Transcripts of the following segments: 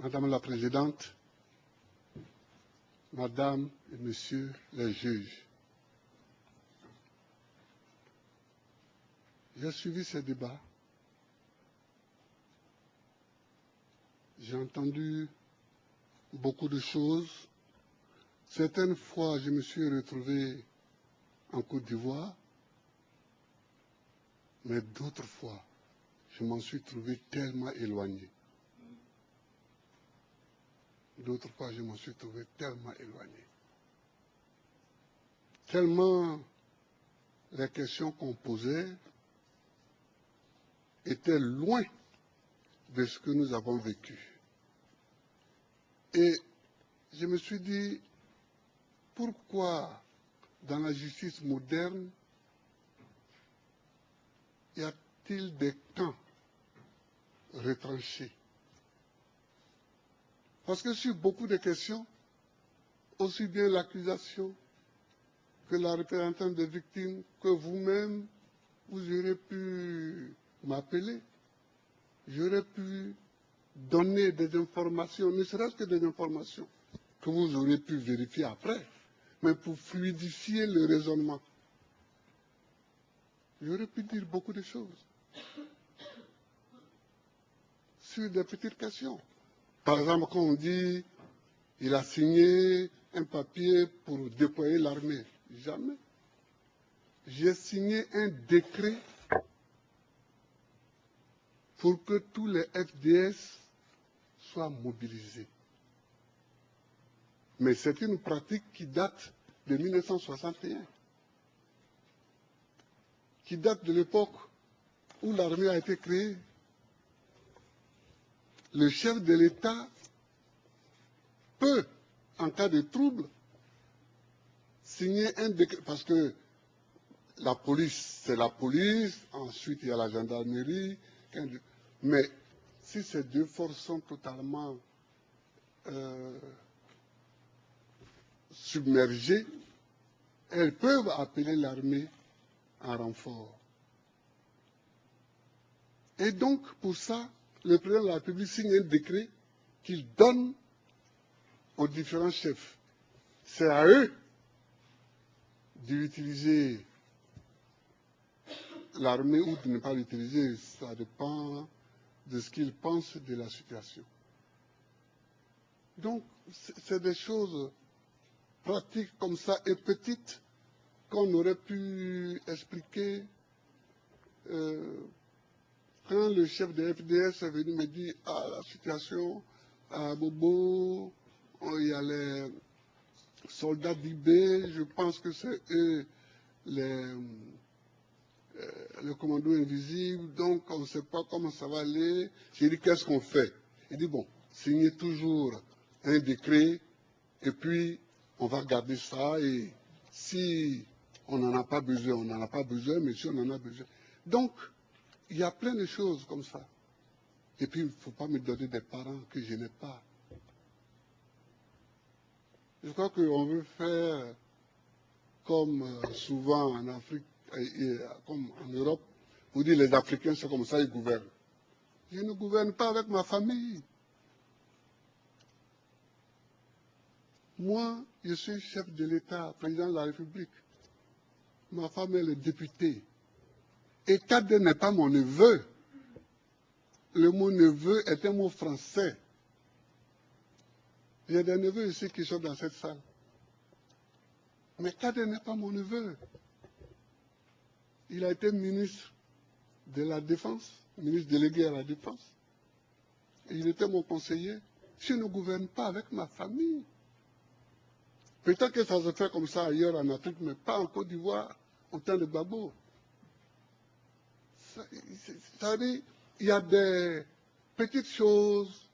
Madame la Présidente, Madame et Messieurs les juges, j'ai suivi ces débats. J'ai entendu beaucoup de choses. Certaines fois, je me suis retrouvé en Côte d'Ivoire, mais d'autres fois, je m'en suis trouvé tellement éloigné. D'autres fois, je m'en suis trouvé tellement éloigné. Tellement les questions qu'on posait étaient loin de ce que nous avons vécu. Et je me suis dit, pourquoi dans la justice moderne y a-t-il des camps retranchés? Parce que sur beaucoup de questions, aussi bien l'accusation que la représentante des victimes, que vous-même, vous aurez pu m'appeler, j'aurais pu donner des informations, ne serait-ce que des informations que vous aurez pu vérifier après, mais pour fluidifier le raisonnement. J'aurais pu dire beaucoup de choses sur des petites questions. Par exemple, quand on dit il a signé un papier pour déployer l'armée, jamais. J'ai signé un décret pour que tous les FDS soient mobilisés. Mais c'est une pratique qui date de 1961, qui date de l'époque où l'armée a été créée. Le chef de l'État peut, en cas de trouble, signer un décret, parce que la police, c'est la police, ensuite il y a la gendarmerie, mais si ces deux forces sont totalement submergées, elles peuvent appeler l'armée en renfort. Et donc, pour ça, le président de la République signe un décret qu'il donne aux différents chefs. C'est à eux d'utiliser l'armée ou de ne pas l'utiliser. Ça dépend de ce qu'ils pensent de la situation. Donc, c'est des choses pratiques comme ça et petites qu'on aurait pu expliquer quand le chef de FDS est venu me dire « Ah, la situation à Bobo, il y a les soldats d'IB, je pense que c'est eux le commando invisible, donc on ne sait pas comment ça va aller. » J'ai dit « Qu'est-ce qu'on fait ?» Il dit « Bon, signez toujours un décret et puis on va garder ça et si on n'en a pas besoin, on n'en a pas besoin, mais si on en a besoin. » Donc, il y a plein de choses comme ça. Et puis, il ne faut pas me donner des parents que je n'ai pas. Je crois qu'on veut faire comme souvent en Afrique, comme en Europe, vous dites les Africains, c'est comme ça, ils gouvernent. Je ne gouverne pas avec ma famille. Moi, je suis chef de l'État, président de la République. Ma femme, elle est députée. Et Kadé n'est pas mon neveu. Le mot neveu est un mot français. Il y a des neveux ici qui sont dans cette salle. Mais Kadé n'est pas mon neveu. Il a été ministre de la Défense, ministre délégué à la Défense. Et il était mon conseiller. Je ne gouverne pas avec ma famille. Peut-être que ça se fait comme ça ailleurs en Afrique, mais pas en Côte d'Ivoire, au temps de Gbagbo. Ça dit, il y a des petites choses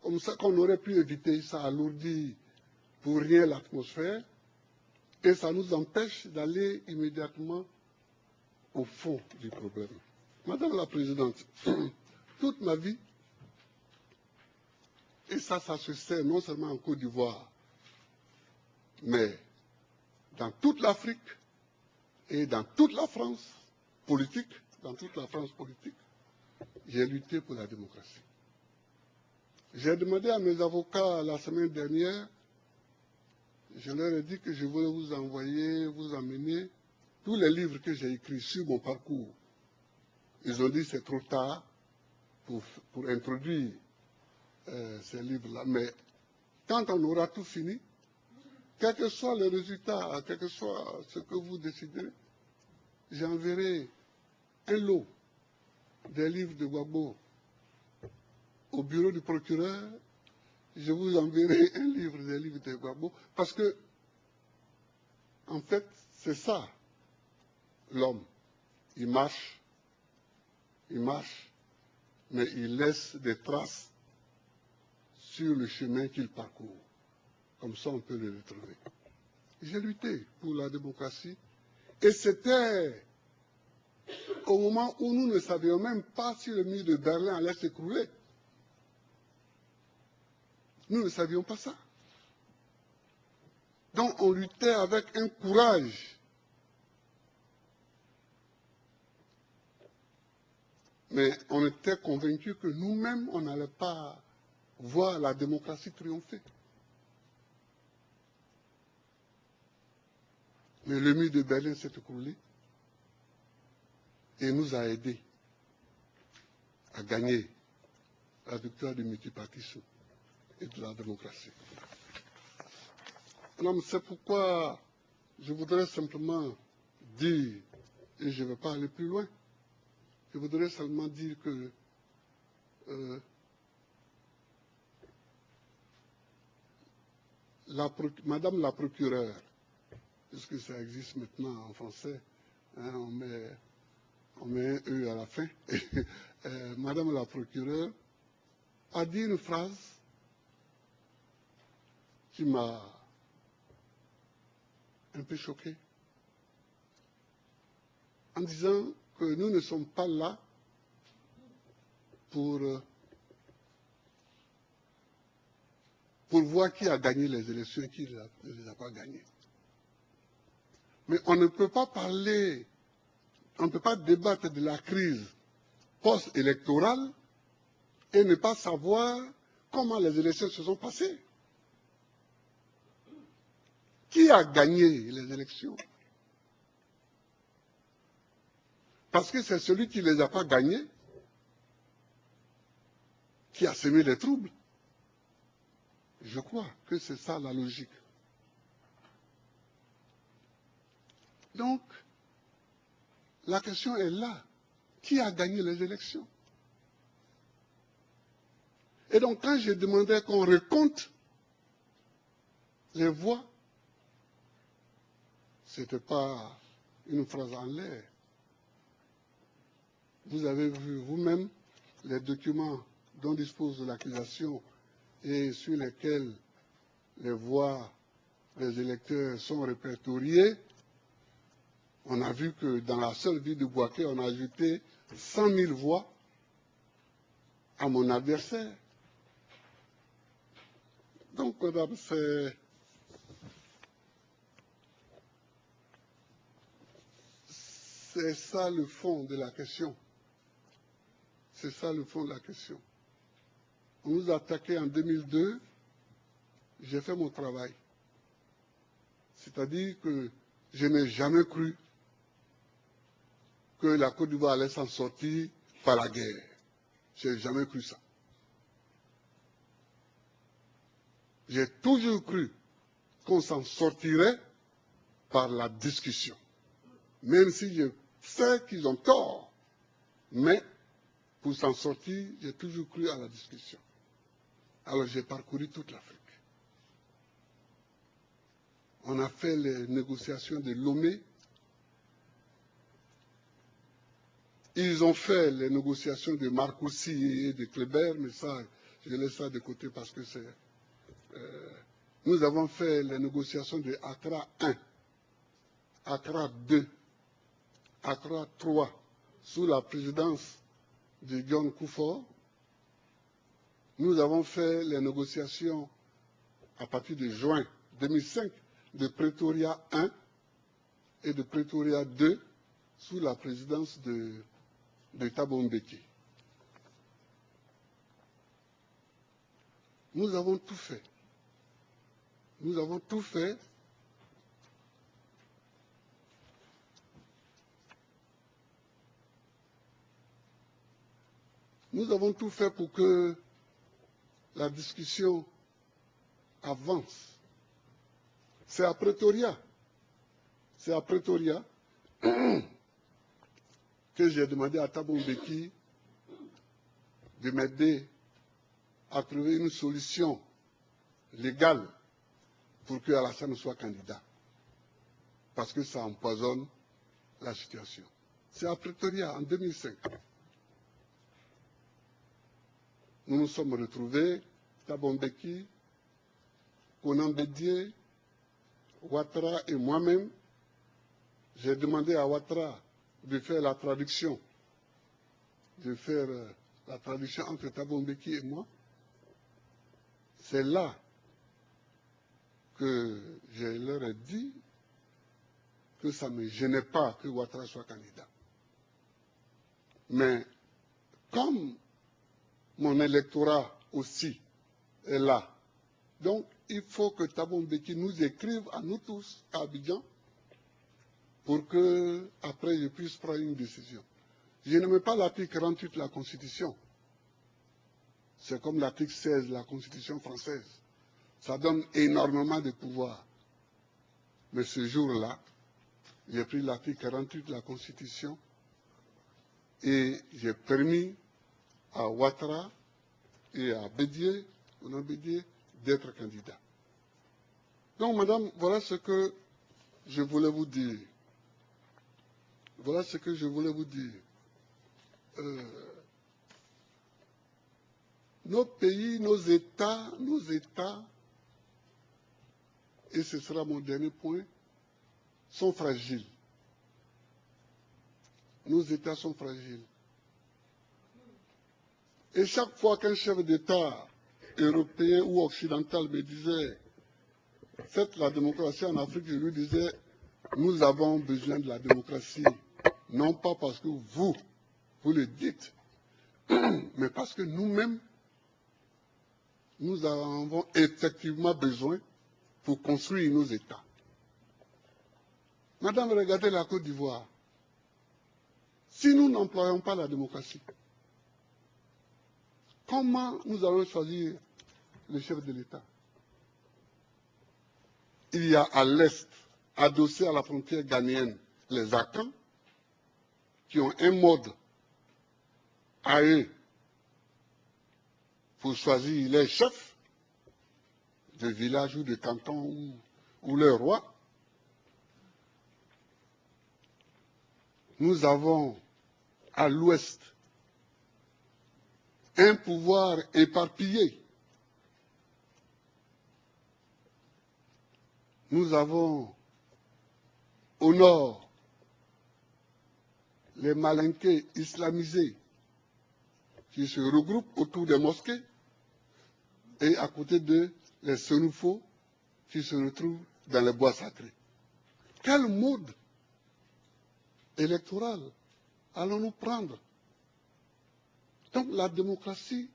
comme ça qu'on aurait pu éviter, ça alourdit pour rien l'atmosphère, et ça nous empêche d'aller immédiatement au fond du problème. Madame la Présidente, toute ma vie, et ça se sait non seulement en Côte d'Ivoire, mais dans toute l'Afrique et dans toute la France politique, j'ai lutté pour la démocratie. J'ai demandé à mes avocats la semaine dernière, je leur ai dit que je voulais vous envoyer, vous emmener tous les livres que j'ai écrits sur mon parcours. Ils ont dit que c'est trop tard pour introduire ces livres-là. Mais quand on aura tout fini, quel que soit le résultat, quel que soit ce que vous déciderez, j'enverrai un lot des livres de Gbagbo au bureau du procureur. Je vous enverrai un livre des livres de Gbagbo, parce que, en fait, c'est ça, l'homme. Il marche, mais il laisse des traces sur le chemin qu'il parcourt. Comme ça, on peut le retrouver. J'ai lutté pour la démocratie, et c'était au moment où nous ne savions même pas si le mur de Berlin allait s'écrouler. Nous ne savions pas ça. Donc on luttait avec un courage. Mais on était convaincus que nous-mêmes, on n'allait pas voir la démocratie triompher. Mais le mur de Berlin s'est écroulé et nous a aidés à gagner la victoire du multipartisme et de la démocratie. C'est pourquoi je voudrais simplement dire, et je ne vais pas aller plus loin, je voudrais seulement dire que Madame la procureure, puisque ça existe maintenant en français, hein, on met un E à la fin, Madame la procureure a dit une phrase qui m'a un peu choqué, en disant que nous ne sommes pas là pour voir qui a gagné les élections et qui ne les a pas gagnées. Mais on ne peut pas parler, on ne peut pas débattre de la crise post-électorale et ne pas savoir comment les élections se sont passées. Qui a gagné les élections? Parce que c'est celui qui ne les a pas gagnées qui a semé les troubles. Je crois que c'est ça la logique. Donc, la question est là. Qui a gagné les élections? Et donc, quand je demandais qu'on recompte les voix, ce n'était pas une phrase en l'air. Vous avez vu vous-même les documents dont dispose l'accusation et sur lesquels les voix des électeurs sont répertoriées. On a vu que dans la seule ville de Bouaké, on a ajouté 100 000 voix à mon adversaire. Donc, madame, c'est ça le fond de la question. C'est ça le fond de la question. On nous a attaqué en 2002, j'ai fait mon travail. C'est-à-dire que je n'ai jamais cru que la Côte d'Ivoire allait s'en sortir par la guerre. Je n'ai jamais cru ça. J'ai toujours cru qu'on s'en sortirait par la discussion. Même si je sais qu'ils ont tort. Mais pour s'en sortir, j'ai toujours cru à la discussion. Alors j'ai parcouru toute l'Afrique. On a fait les négociations de Lomé. Ils ont fait les négociations de Marcoussis et de Kléber, mais ça, je laisse ça de côté parce que c'est... nous avons fait les négociations de Accra 1, Accra 2, Accra 3, sous la présidence de John Kufuor. Nous avons fait les négociations à partir de juin 2005 de Pretoria 1 et de Pretoria 2 sous la présidence de Thabo Mbeki. Nous avons tout fait. Nous avons tout fait. Nous avons tout fait pour que la discussion avance. C'est à Pretoria. C'est à Pretoria que j'ai demandé à Thabo Mbeki de m'aider à trouver une solution légale pour que Alassane soit candidat. Parce que ça empoisonne la situation. C'est à Pretoria, en 2005. Nous nous sommes retrouvés, Thabo Mbeki, Konan Bédié, Ouattara et moi-même. J'ai demandé à Ouattara de faire la traduction, entre Thabo Mbeki et moi. C'est là que je leur ai dit que ça ne me gênait pas que Ouattara soit candidat. Mais comme mon électorat aussi est là, donc il faut que Thabo Mbeki nous écrive à nous tous à Abidjan pour que après je puisse prendre une décision. Je n'aime pas l'article 48 de la Constitution. C'est comme l'article 16 de la Constitution française. Ça donne énormément de pouvoir. Mais ce jour-là, j'ai pris l'article 48 de la Constitution et j'ai permis à Ouattara et à Bédié, d'être candidats. Donc, madame, voilà ce que je voulais vous dire. Voilà ce que je voulais vous dire. Nos pays, nos États, et ce sera mon dernier point, sont fragiles. Nos États sont fragiles. Et chaque fois qu'un chef d'État européen ou occidental me disait « Faites la démocratie en Afrique », je lui disais « Nous avons besoin de la démocratie, non pas parce que vous le dites, mais parce que nous-mêmes, nous en avons effectivement besoin pour construire nos États. » Madame, regardez la Côte d'Ivoire. Si nous n'employons pas la démocratie, comment nous allons choisir le chef de l'État? Il y a à l'est, adossé à la frontière ghanéenne, les Akans, qui ont un mode à eux pour choisir les chefs de village ou de canton ou leur roi. Nous avons à l'ouest un pouvoir éparpillé. Nous avons au nord les Malinqués islamisés qui se regroupent autour des mosquées et à côté d'eux les Senoufos qui se retrouvent dans les bois sacrés. Quel mode électoral allons-nous prendre? Donc la démocratie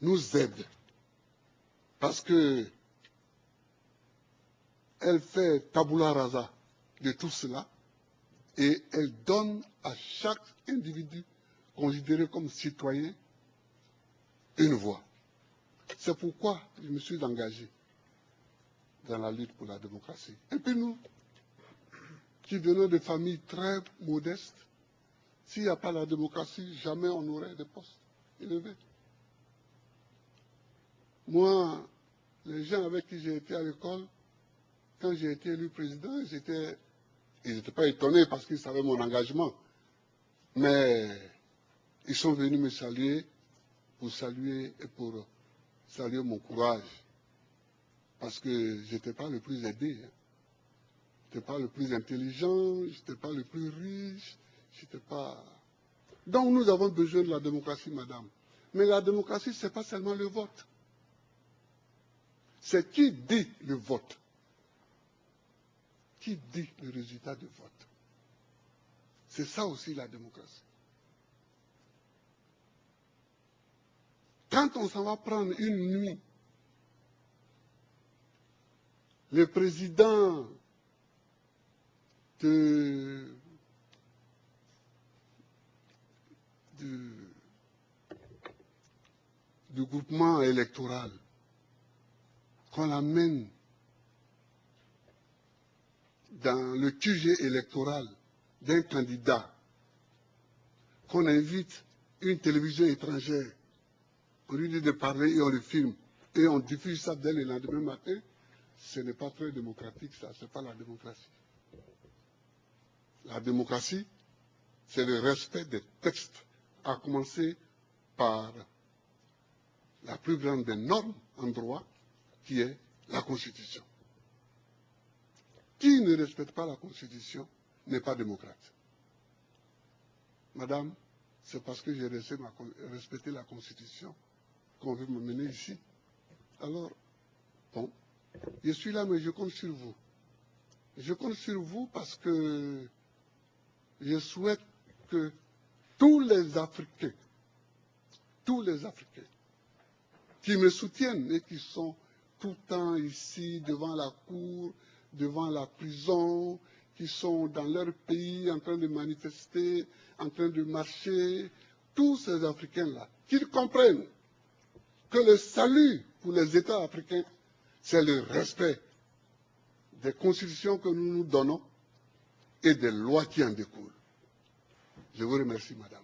nous aide parce que elle fait tabula rasa de tout cela et elle donne à chaque individu considéré comme citoyen une voix. C'est pourquoi je me suis engagé dans la lutte pour la démocratie. Et puis nous, qui venons de familles très modestes, s'il n'y a pas la démocratie, jamais on n'aurait des postes élevés. Moi, les gens avec qui j'ai été à l'école, quand j'ai été élu président, ils n'étaient pas étonnés parce qu'ils savaient mon engagement. Mais ils sont venus me saluer pour saluer mon courage. Parce que je n'étais pas le plus aidé. Je n'étais pas le plus intelligent, je n'étais pas le plus riche, je n'étais pas... Donc nous avons besoin de la démocratie, madame. Mais la démocratie, ce n'est pas seulement le vote. C'est qui dit le vote. Qui dit le résultat du vote. C'est ça aussi la démocratie. quand on s'en va prendre une nuit, le président du groupement électoral, qu'on l'amène dans le QG électoral d'un candidat, qu'on invite une télévision étrangère, on lui dit de parler et on le filme, et on diffuse ça dès le lendemain matin, ce n'est pas très démocratique, ça, ce n'est pas la démocratie. La démocratie, c'est le respect des textes, à commencer par la plus grande des normes en droit, qui est la Constitution. Qui ne respecte pas la Constitution n'est pas démocrate. Madame, c'est parce que j'ai respecté la Constitution qu'on veut me mener ici. Alors, bon, je suis là, mais je compte sur vous. Je compte sur vous parce que je souhaite que tous les Africains qui me soutiennent et qui sont tout le temps ici devant la cour, devant la prison, qui sont dans leur pays en train de manifester, en train de marcher, tous ces Africains-là, qu'ils comprennent que le salut pour les États africains, c'est le respect des constitutions que nous nous donnons et des lois qui en découlent. Je vous remercie, madame.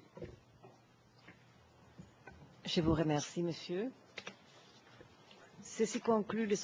Je vous remercie, monsieur. Ceci conclut le